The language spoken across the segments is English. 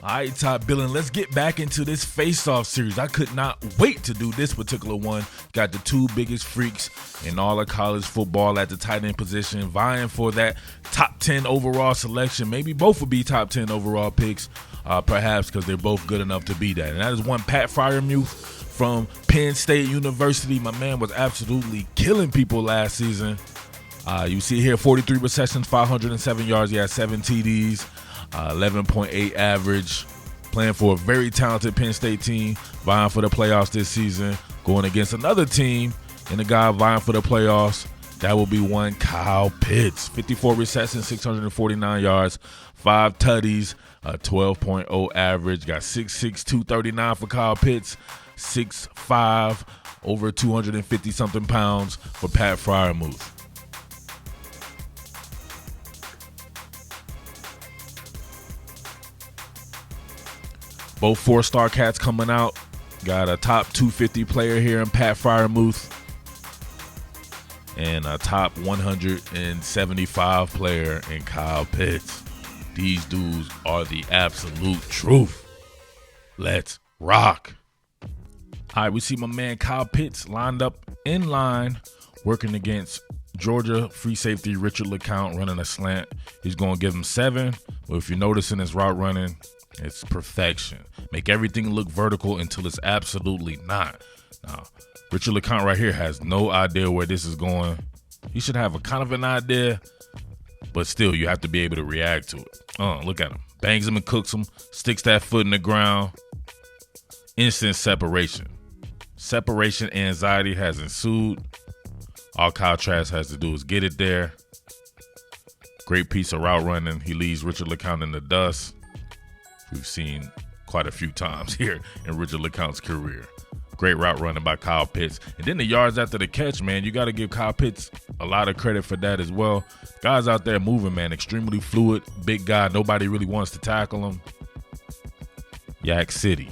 All right, Top Billin, let's get back into this face-off series. I could not wait to do this particular one. Got the two biggest freaks in all of college football at the tight end position, vying for that top 10 overall selection. Maybe both will be top 10 overall picks, perhaps because they're both good enough to be that. And that is one Pat Freiermuth from Penn State University. My man was absolutely killing people last season. You see here, 43 receptions, 507 yards. He had 7 TDs. 11.8 average, playing for a very talented Penn State team, vying for the playoffs this season, going against another team and a guy vying for the playoffs. That will be one Kyle Pitts. 54 receptions, 649 yards, 5 tutties, a 12.0 average. Got 6'6", 239 for Kyle Pitts, 6'5", over 250-something pounds for Pat Freiermuth. Both 4-star cats coming out. Got a top 250 player here in Pat Freiermuth and a top 175 player in Kyle Pitts. These dudes are the absolute truth. Let's rock. All right, we see my man Kyle Pitts lined up in line, working against Georgia free safety Richard LeCounte, running a slant. He's going to give him 7. But if you're noticing his route running, it's perfection. Make everything look vertical until it's absolutely not. Now, Richard LeCounte right here has no idea where this is going. He should have a kind of an idea, but still, you have to be able to react to it. Look at him. Bangs him and cooks him. Sticks that foot in the ground. Instant separation. Separation anxiety has ensued. All Kyle Trask has to do is get it there. Great piece of route running. He leaves Richard LeCounte in the dust. We've seen quite a few times here in Richard LeCounte's career. Great route running by Kyle Pitts. And then the yards after the catch, man, you got to give Kyle Pitts a lot of credit for that as well. Guys out there moving, man, extremely fluid, big guy. Nobody really wants to tackle him. Yak City.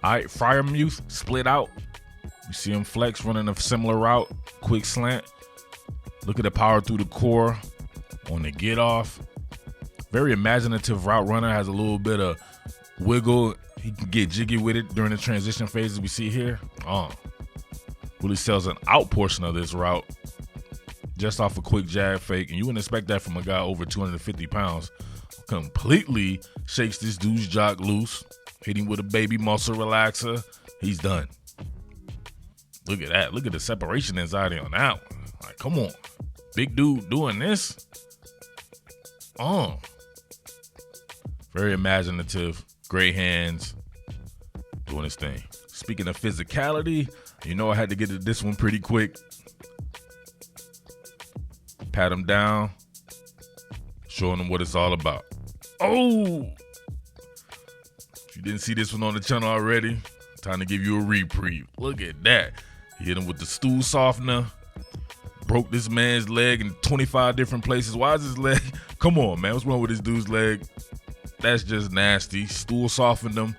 All right, Freiermuth split out. You see him flex running a similar route, quick slant. Look at the power through the core on the get off. Very imaginative route runner, has a little bit of wiggle. He can get jiggy with it during the transition phases we see here. Really sells an out portion of this route just off a quick jab fake, and you wouldn't expect that from a guy over 250 pounds. Completely shakes this dude's jock loose, hit him with a baby muscle relaxer. He's done. Look at that. Look at the separation anxiety on that one. Like, come on. Big dude doing this. Very imaginative, great hands, doing his thing. Speaking of physicality, you know I had to get to this one pretty quick. Pat him down, showing him what it's all about. Oh! If you didn't see this one on the channel already, time to give you a reprieve. Look at that. He hit him with the stool softener. Broke this man's leg in 25 different places. Why is his leg? Come on, man. What's wrong with this dude's leg? That's just nasty. Stool softened him.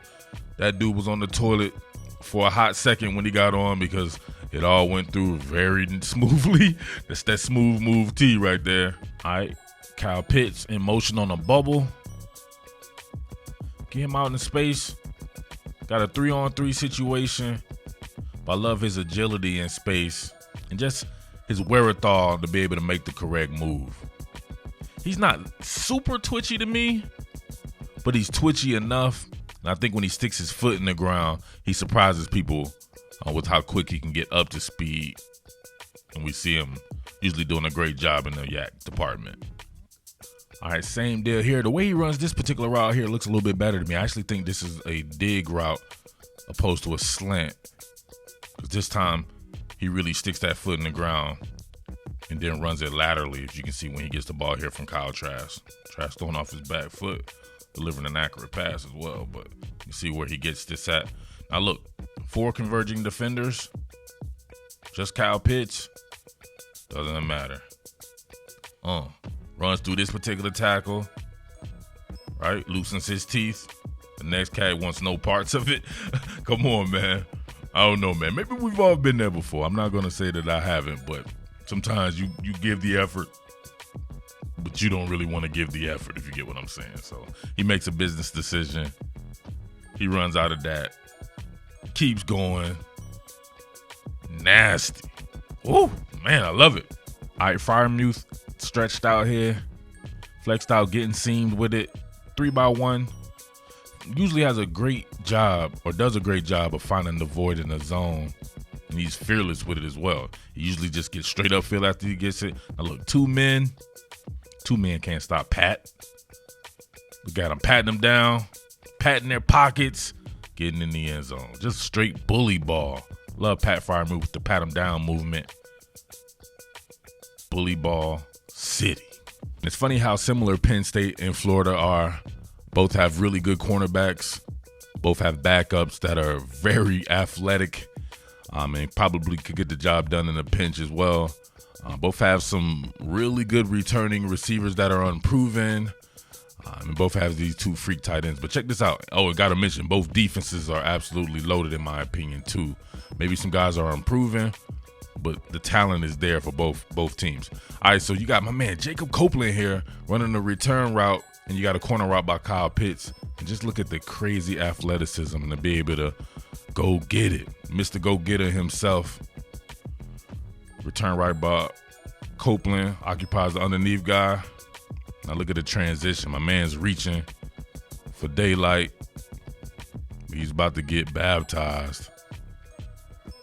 That dude was on the toilet for a hot second when he got on because it all went through very smoothly. That's that smooth move T right there. All right. Kyle Pitts in motion on a bubble. Get him out in space. Got a 3-on-3 situation. But I love his agility in space and just his wherewithal to be able to make the correct move. He's not super twitchy to me, but he's twitchy enough. And I think when he sticks his foot in the ground, he surprises people with how quick he can get up to speed. And we see him usually doing a great job in the yak department. All right, same deal here. The way he runs this particular route here looks a little bit better to me. I actually think this is a dig route opposed to a slant. Because this time, he really sticks that foot in the ground and then runs it laterally, as you can see when he gets the ball here from Kyle Trask. Trask throwing off his back foot, delivering an accurate pass as well. But you see where he gets this at. Now look, 4 converging defenders, just Kyle Pitts, doesn't matter. Runs through this particular tackle, right? Loosens his teeth. The next cat wants no parts of it. Come on, man. I don't know, man. Maybe we've all been there before. I'm not going to say that I haven't, but sometimes you give the effort but you don't really want to give the effort, if you get what I'm saying. So he makes a business decision. He runs out of that. Keeps going. Nasty. Woo, man, I love it. All right, Freiermuth stretched out here. Flexed out, getting seamed with it. 3x1. Usually has a great job, or does a great job of finding the void in the zone. And he's fearless with it as well. He usually just gets straight up field after he gets it. Now look, two men can't stop Pat. Look at him patting them down, patting their pockets, getting in the end zone. Just straight bully ball. Love Pat Freiermuth with the pat him down movement. Bully ball city. It's funny how similar Penn State and Florida are. Both have really good cornerbacks. Both have backups that are very athletic. And probably could get the job done in a pinch as well. Both have some really good returning receivers that are unproven. And both have these two freak tight ends. But check this out. Oh, I got to mention, both defenses are absolutely loaded in my opinion too. Maybe some guys are unproven, but the talent is there for both teams. All right, so you got my man Jacob Copeland here running a return route, and you got a corner route by Kyle Pitts. And just look at the crazy athleticism and to be able to go get it. Mr. Go-Getter himself. Return right by Copeland, occupies the underneath guy. Now look at the transition. My man's reaching for daylight. He's about to get baptized.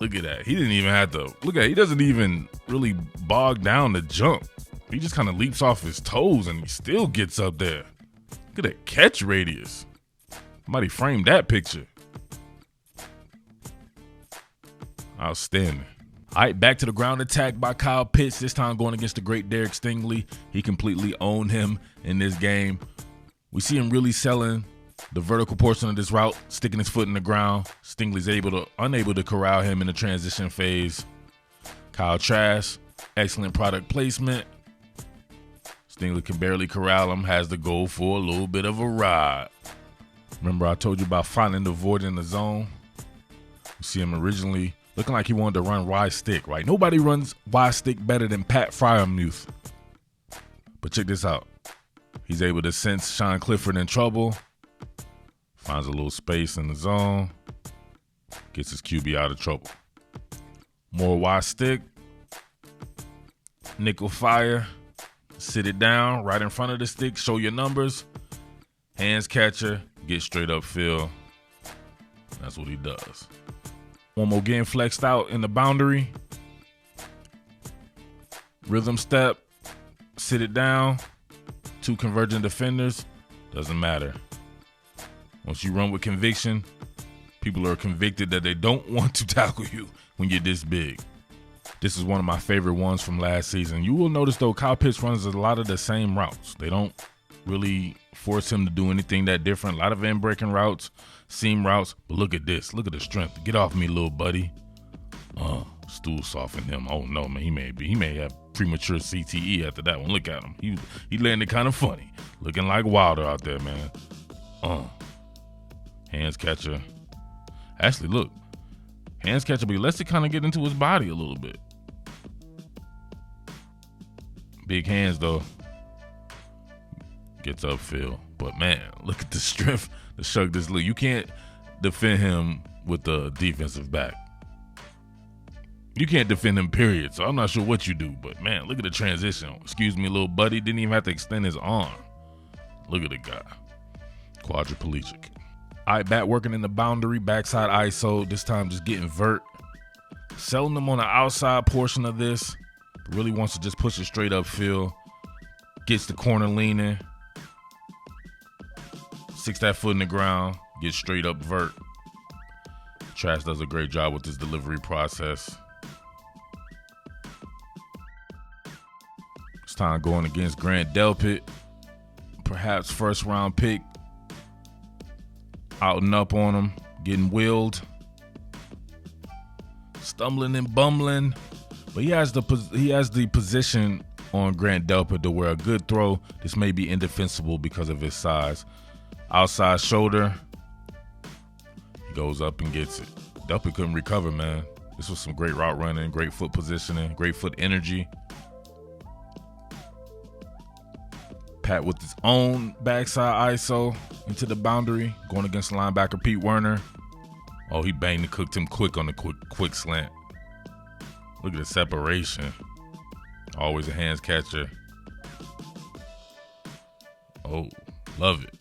Look at that. He didn't even have to. Look at it. He doesn't even really bog down the jump. He just kind of leaps off his toes and he still gets up there. Look at that catch radius. Somebody framed that picture. Outstanding. All right, back to the ground attack by Kyle Pitts, this time going against the great Derek Stingley. He completely owned him in this game. We see him really selling the vertical portion of this route, sticking his foot in the ground. Stingley's unable to corral him in the transition phase. Kyle Trask, excellent product placement. Stingley can barely corral him, has to go for a little bit of a ride. Remember I told you about finding the void in the zone? You see him originally looking like he wanted to run wide stick, right? Nobody runs wide stick better than Pat Freiermuth. But check this out. He's able to sense Sean Clifford in trouble. Finds a little space in the zone. Gets his QB out of trouble. More wide stick. Nickel fire. Sit it down right in front of the stick. Show your numbers. Hands catcher. Get straight up field. That's what he does. One more game flexed out in the boundary. Rhythm step. Sit it down. Two converging defenders. Doesn't matter. Once you run with conviction, people are convicted that they don't want to tackle you when you're this big. This is one of my favorite ones from last season. You will notice, though, Kyle Pitts runs a lot of the same routes. They don't really force him to do anything that different. A lot of end-breaking routes, seam routes. But look at this. Look at the strength. Get off me, little buddy. Stool softened him. Oh, no, man. He may have premature CTE after that one. Look at him. He landed kind of funny. Looking like Wilder out there, man. Hands catcher. Actually, look. Hands catcher, but he lets it kind of get into his body a little bit. Big hands, though. Gets upfield. But, man, look at the strength to shrug this look. You can't defend him with the defensive back. You can't defend him, period. So I'm not sure what you do. But, man, look at the transition. Excuse me, little buddy. Didn't even have to extend his arm. Look at the guy. Quadriplegic. All right, back working in the boundary, backside ISO. This time just getting vert. Selling them on the outside portion of this. Really wants to just push it straight upfield. Gets the corner leaning. Sticks that foot in the ground. Gets straight up vert. Trask does a great job with this delivery process. It's time going against Grant Delpit. Perhaps first round pick. Out and up on him, getting wheeled, stumbling and bumbling, but he has the position on Grant Delpit to where a good throw, this may be indefensible because of his size. Outside shoulder, he goes up and gets it. Delpit couldn't recover, man. This was some great route running, great foot positioning, great foot energy. Pat with his own backside ISO into the boundary, going against linebacker Pete Werner. Oh, he banged and cooked him quick on the quick slant. Look at the separation. Always a hands catcher. Oh, love it.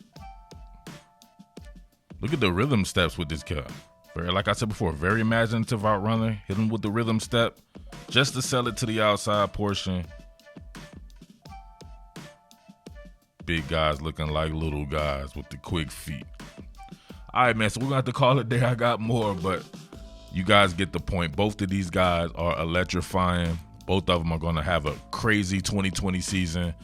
Look at the rhythm steps with this guy. Like I said before, very imaginative out runner. Hit him with the rhythm step just to sell it to the outside portion. Big guys looking like little guys with the quick feet. All right, man, so we're going to have to call it there. I got more, but you guys get the point. Both of these guys are electrifying. Both of them are going to have a crazy 2020 season.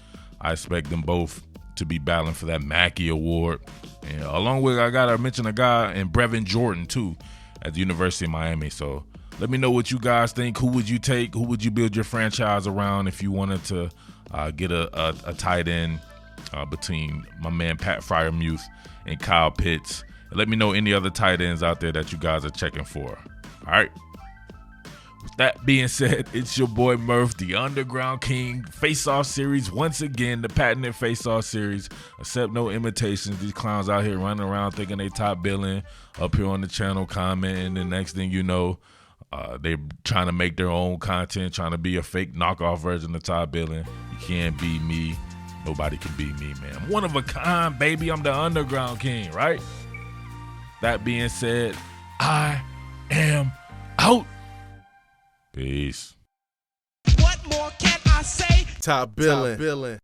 I expect them both to be battling for that Mackey Award. And along with, I got to mention a guy in Brevin Jordan, too, at the University of Miami. So let me know what you guys think. Who would you take? Who would you build your franchise around if you wanted to get a tight end between my man Pat Freiermuth and Kyle Pitts? And let me know any other tight ends out there that you guys are checking for. All right. With that being said, it's your boy Murph, the Underground King. Face-off series once again, the patented Face-off series. Accept no imitations. These clowns out here running around thinking they top billing, up here on the channel commenting. The next thing you know, they're trying to make their own content, trying to be a fake knockoff version of top billing. You can't beat me. Nobody can beat me, man. I'm one of a kind, baby. I'm the Underground King, right? That being said, I am out. Peace. What more can I say? Top billing.